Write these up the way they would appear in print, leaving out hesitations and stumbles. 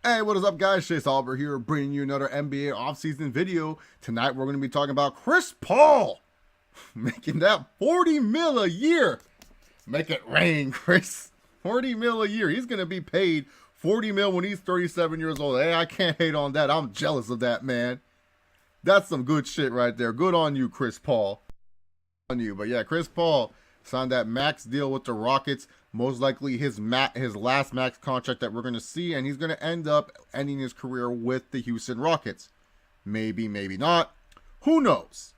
Hey, what is up, guys? Chase Oliver here, bringing you another NBA offseason video. Tonight, we're going to be talking about Chris Paul making that 40 mil a year. Make it rain, Chris. 40 mil a year. He's going to be paid 40 mil when he's 37 years old. Hey, I can't hate on that. I'm jealous of that, man. That's some good shit right there. Good on you, Chris Paul. On you. But yeah, Chris Paul signed that max deal with the Rockets. Most likely his last max contract that we're going to see, and he's going to end up ending his career with the Houston Rockets. Maybe, maybe not. Who knows?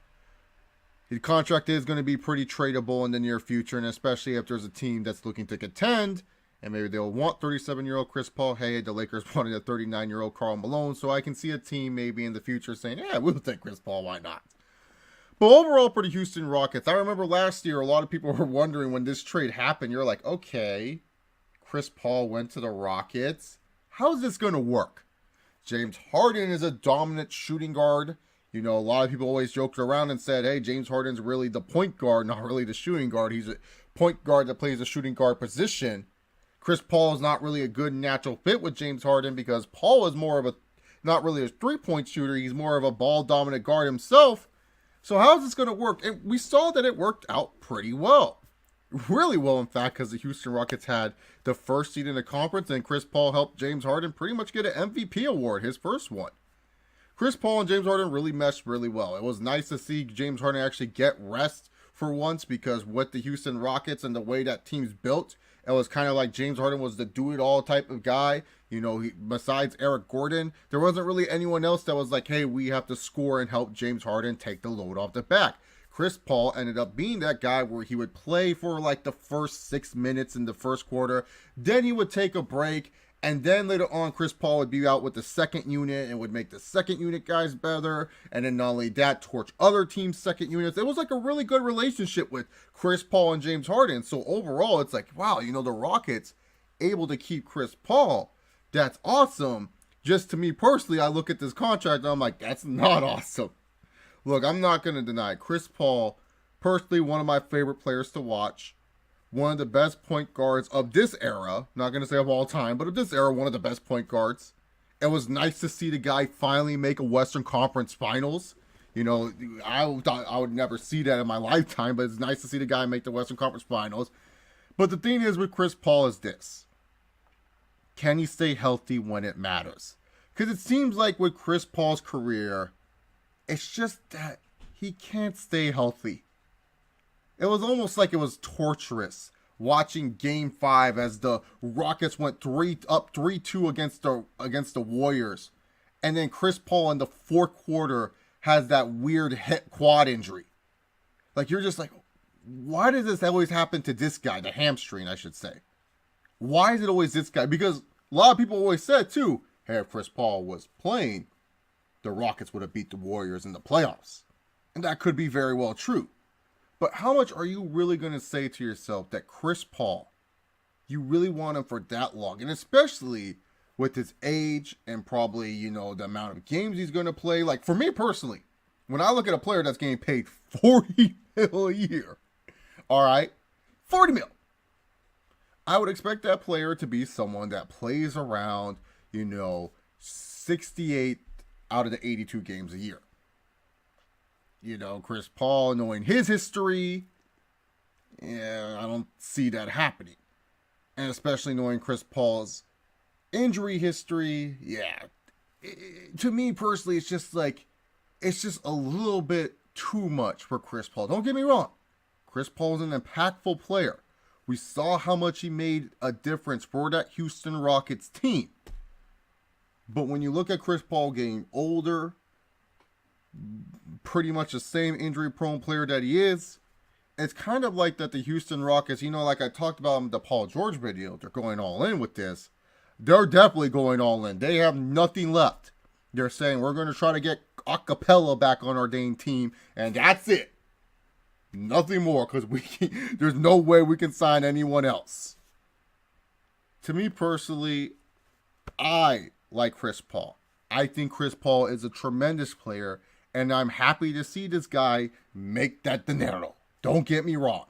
His contract is going to be pretty tradable in the near future, and especially if there's a team that's looking to contend, and maybe they'll want 37-year-old Chris Paul. Hey, the Lakers wanted a 39-year-old Karl Malone, so I can see a team maybe in the future saying, yeah, we'll take Chris Paul, why not? But overall, for the Houston Rockets, I remember last year, a lot of people were wondering when this trade happened. You're like, okay, Chris Paul went to the Rockets. How's this going to work? James Harden is a dominant shooting guard. You know, a lot of people always joked around and said, hey, James Harden's really the point guard, not really the shooting guard. He's a point guard that plays a shooting guard position. Chris Paul is not really a good natural fit with James Harden because Paul is more of a, not really a three-point shooter. He's more of a ball-dominant guard himself. So how is this going to work? And we saw that it worked out pretty well. Really well, in fact, because the Houston Rockets had the first seed in the conference, and Chris Paul helped James Harden pretty much get an MVP award, his first one. Chris Paul and James Harden really meshed really well. It was nice to see James Harden actually get rest for once, because with the Houston Rockets and the way that team's built, it was kind of like James Harden was the do-it-all type of guy. You know, besides Eric Gordon, there wasn't really anyone else that was like, hey, we have to score and help James Harden take the load off the back. Chris Paul ended up being that guy where he would play for like the first 6 minutes in the first quarter. Then he would take a break. And then later on, Chris Paul would be out with the second unit and would make the second unit guys better. And then not only that, torch other teams' second units. It was like a really good relationship with Chris Paul and James Harden. So overall, it's like, wow, you know, the Rockets able to keep Chris Paul. That's awesome. Just to me personally, I look at this contract and I'm like, that's not awesome. Look, I'm not going to deny Chris Paul, personally one of my favorite players to watch. One of the best point guards of this era. Not going to say of all time, but of this era, one of the best point guards. It was nice to see the guy finally make a Western Conference Finals. You know, I thought I would never see that in my lifetime, but it's nice to see the guy make the Western Conference Finals. But the thing is with Chris Paul is this. Can he stay healthy when it matters? Because it seems like with Chris Paul's career, it's just that he can't stay healthy. It was almost like it was torturous watching Game 5 as the Rockets went 3-2 against the Warriors. And then Chris Paul in the fourth quarter has that weird hip quad injury. Like, you're just like, why does this always happen to this guy? The hamstring, I should say. Why is it always this guy? Because a lot of people always said, too, hey, if Chris Paul was playing, the Rockets would have beat the Warriors in the playoffs. And that could be very well true. But how much are you really going to say to yourself that Chris Paul, you really want him for that long? And especially with his age and probably, you know, the amount of games he's going to play. Like, for me personally, when I look at a player that's getting paid 40 mil a year, all right, 40 mil. I would expect that player to be someone that plays around, you know, 68 out of the 82 games a year. You know, Chris Paul, knowing his history, yeah, I don't see that happening. And especially knowing Chris Paul's injury history, yeah. To me personally, it's just like, it's just a little bit too much for Chris Paul. Don't get me wrong. Chris Paul is an impactful player. We saw how much he made a difference for that Houston Rockets team. But when you look at Chris Paul getting older, pretty much the same injury-prone player that he is, it's kind of like that the Houston Rockets, you know, like I talked about in the Paul George video, they're going all in with this. They're definitely going all in. They have nothing left. They're saying, we're going to try to get Acapella back on our dang team, and that's it. Nothing more, because there's no way we can sign anyone else. To me personally, I like Chris Paul. I think Chris Paul is a tremendous player, and I'm happy to see this guy make that dinero. Don't get me wrong.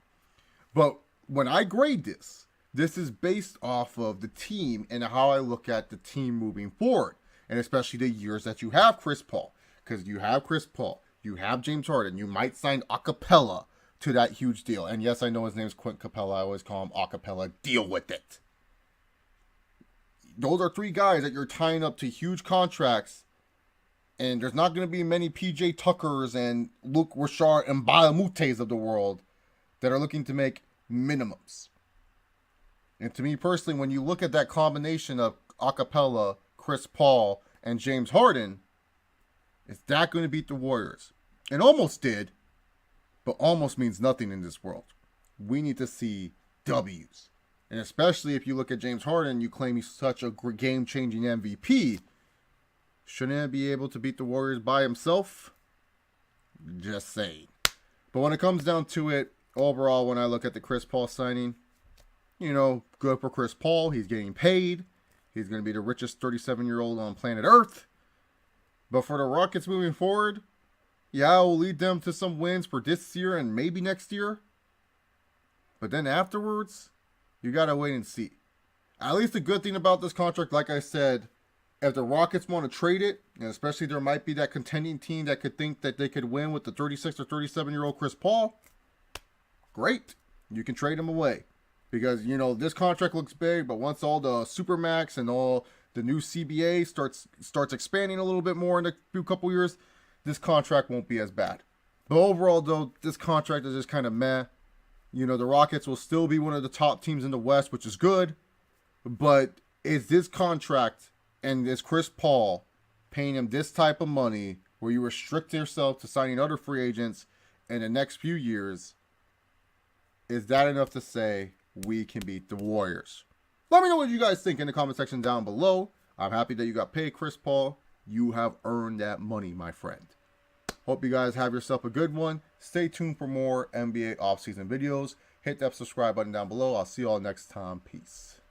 But when I grade this, This is based off of the team and how I look at the team moving forward, and especially the years that you have Chris Paul. Because you have Chris Paul, you have James Harden, you might sign Acapella to that huge deal. And yes, I know his name's Quint Capella. I always call him Acapella. Deal with it. Those are three guys that you're tying up to huge contracts, and there's not going to be many PJ Tuckers and Luke Richard and Balamutes of the world that are looking to make minimums. And to me personally, when you look at that combination of Acapella, Chris Paul, and James Harden, is that going to beat the Warriors? It almost did, but almost means nothing in this world. We need to see W's. And especially if you look at James Harden, you claim he's such a game-changing MVP. Shouldn't he be able to beat the Warriors by himself? Just saying. But when it comes down to it, overall, when I look at the Chris Paul signing, good for Chris Paul. He's getting paid. He's going to be the richest 37-year-old on planet Earth. But for the Rockets moving forward, yeah, it will lead them to some wins for this year and maybe next year. But then afterwards, you got to wait and see. At least the good thing about this contract, like I said, if the Rockets want to trade it, and especially there might be that contending team that could think that they could win with the 36 or 37-year-old Chris Paul, great. You can trade him away. Because, this contract looks big, but once all the Supermax and all the new CBA starts expanding a little bit more in a few couple years, this contract won't be as bad. But overall, though, this contract is just kind of meh. The Rockets will still be one of the top teams in the West, which is good. But is this contract and is Chris Paul paying him this type of money where you restrict yourself to signing other free agents in the next few years, is that enough to say we can beat the Warriors? Let me know what you guys think in the comment section down below. I'm happy that you got paid, Chris Paul. You have earned that money, my friend. Hope you guys have yourself a good one. Stay tuned for more NBA offseason videos. Hit that subscribe button down below. I'll see you all next time. Peace.